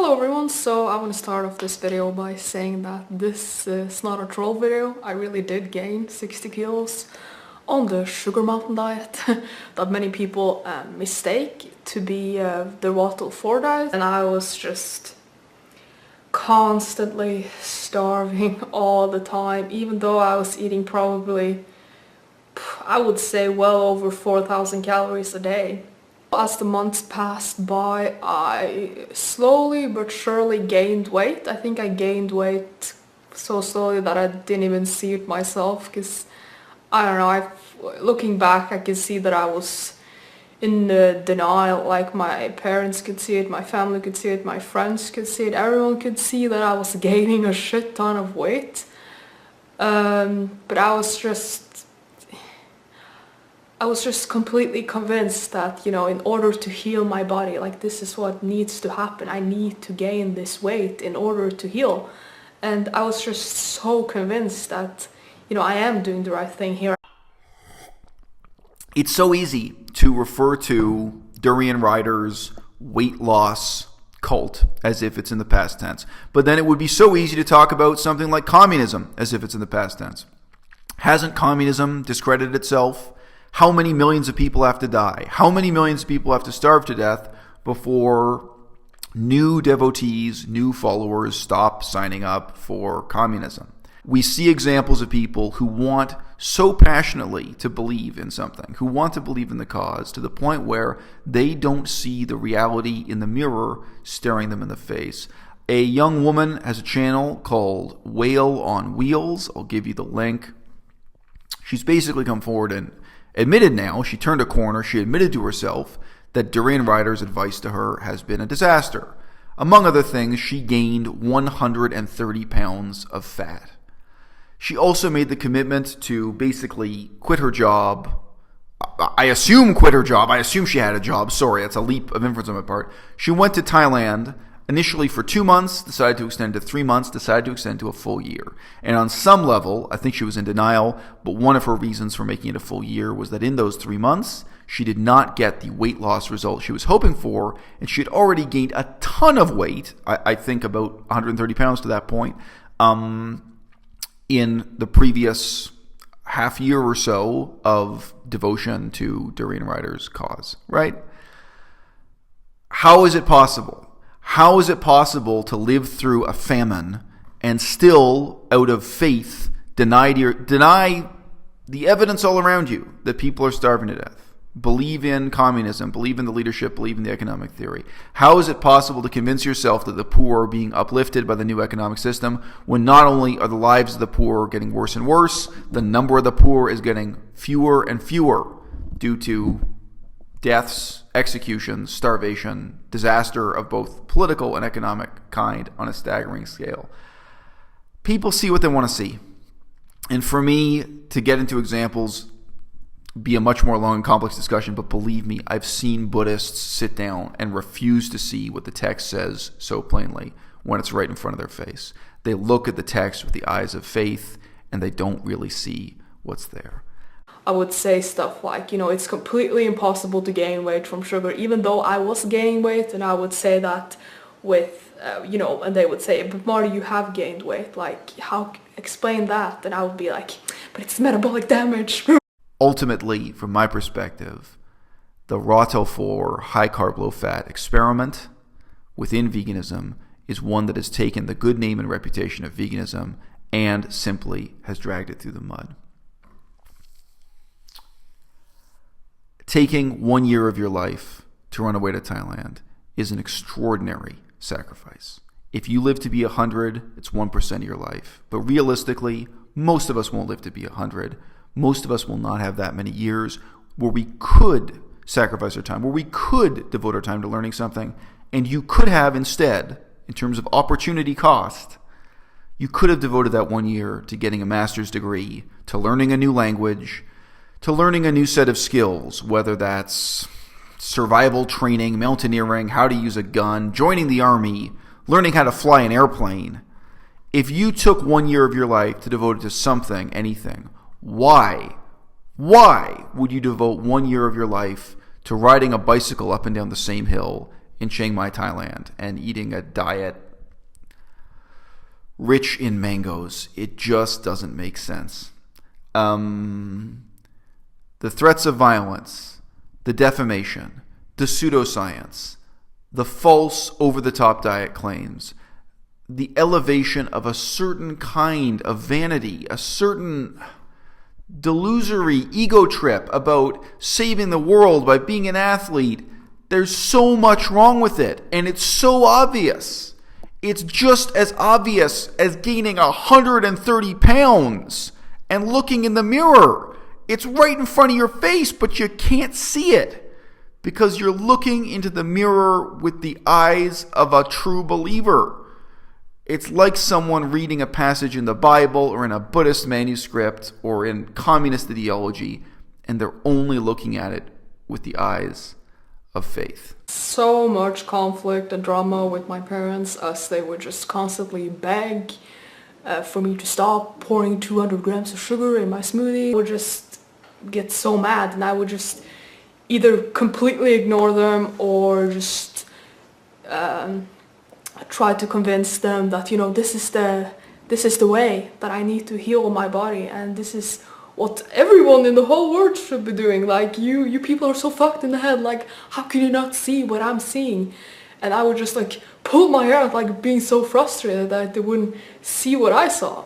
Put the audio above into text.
Hello everyone, so I want to start off this video by saying that this is not a troll video. I really did gain 60 kilos on the sugar mountain diet that many people mistake to be the Wattle 4 diet, and I was just constantly starving all the time, even though I was eating probably, I would say, well over 4,000 calories a day. As the months passed by, I slowly but surely gained weight. I think I gained weight so slowly that I didn't even see it myself, because I don't know, looking back I can see that I was in denial. Like, my parents could see it, my family could see it, my friends could see it, everyone could see that I was gaining a shit ton of weight. But I was just completely convinced that, you know, in order to heal my body, like, this is what needs to happen. I need to gain this weight in order to heal. And I was just so convinced that, you know, I am doing the right thing here. It's so easy to refer to Durianrider's weight loss cult as if it's in the past tense. But then it would be so easy to talk about something like communism as if it's in the past tense. Hasn't communism discredited itself? How many millions of people have to die? How many millions of people have to starve to death before new devotees, new followers stop signing up for communism? We see examples of people who want so passionately to believe in something, who want to believe in the cause, to the point where they don't see the reality in the mirror staring them in the face. A young woman has a channel called Whale on Wheels. I'll give you the link. She's basically come forward and admitted now, she turned a corner, she admitted to herself that Durianrider's advice to her has been a disaster. Among other things, she gained 130 pounds of fat. She also made the commitment to basically quit her job. I assume quit her job. I assume she had a job. Sorry, that's a leap of inference on my part. She went to Thailand initially for 2 months, decided to extend to 3 months, decided to extend to a full year. And on some level, I think she was in denial, but one of her reasons for making it a full year was that in those 3 months, she did not get the weight loss result she was hoping for, and she had already gained a ton of weight, I think about 130 pounds to that point, in the previous half year or so of devotion to Durianrider's cause, right? How is it possible? How is it possible to live through a famine and still, out of faith, deny the evidence all around you that people are starving to death? Believe in communism, believe in the leadership, believe in the economic theory. How is it possible to convince yourself that the poor are being uplifted by the new economic system when not only are the lives of the poor getting worse and worse, the number of the poor is getting fewer and fewer due to deaths, executions, starvation, disaster of both political and economic kind on a staggering scale? People see what they want to see. And for me to get into examples be a much more long and complex discussion, but believe me, I've seen Buddhists sit down and refuse to see what the text says so plainly when it's right in front of their face. They look at the text with the eyes of faith and they don't really see what's there. I would say stuff like, you know, it's completely impossible to gain weight from sugar, even though I was gaining weight, and I would say that with, you know, and they would say, but Marty, you have gained weight, like, how, explain that? And I would be like, but it's metabolic damage. Ultimately, from my perspective, the Wattle 4 high-carb, low-fat experiment within veganism is one that has taken the good name and reputation of veganism and simply has dragged it through the mud. Taking 1 year of your life to run away to Thailand is an extraordinary sacrifice. If you live to be 100, it's 1% of your life. But realistically, most of us won't live to be 100. Most of us will not have that many years where we could sacrifice our time, where we could devote our time to learning something. And you could have instead, in terms of opportunity cost, you could have devoted that 1 year to getting a master's degree, to learning a new language, to learning a new set of skills, whether that's survival training, mountaineering, how to use a gun, joining the army, learning how to fly an airplane. If you took 1 year of your life to devote it to something, anything, why would you devote 1 year of your life to riding a bicycle up and down the same hill in Chiang Mai, Thailand, and eating a diet rich in mangoes. It just doesn't make sense. The threats of violence, the defamation, the pseudoscience, the false over-the-top diet claims, the elevation of a certain kind of vanity, a certain delusory ego trip about saving the world by being an athlete. There's so much wrong with it, and it's so obvious. It's just as obvious as gaining 130 pounds and looking in the mirror. It's right in front of your face, but you can't see it because you're looking into the mirror with the eyes of a true believer. It's like someone reading a passage in the Bible or in a Buddhist manuscript or in communist ideology, and they're only looking at it with the eyes of faith. So much conflict and drama with my parents, as they would just constantly beg for me to stop pouring 200 grams of sugar in my smoothie. I would just get so mad, and I would just either completely ignore them or just try to convince them that, you know, this is the way that I need to heal my body, and this is what everyone in the whole world should be doing. Like, you people are so fucked in the head, like, how can you not see what I'm seeing? And I would just like pull my hair out, like being so frustrated that they wouldn't see what I saw.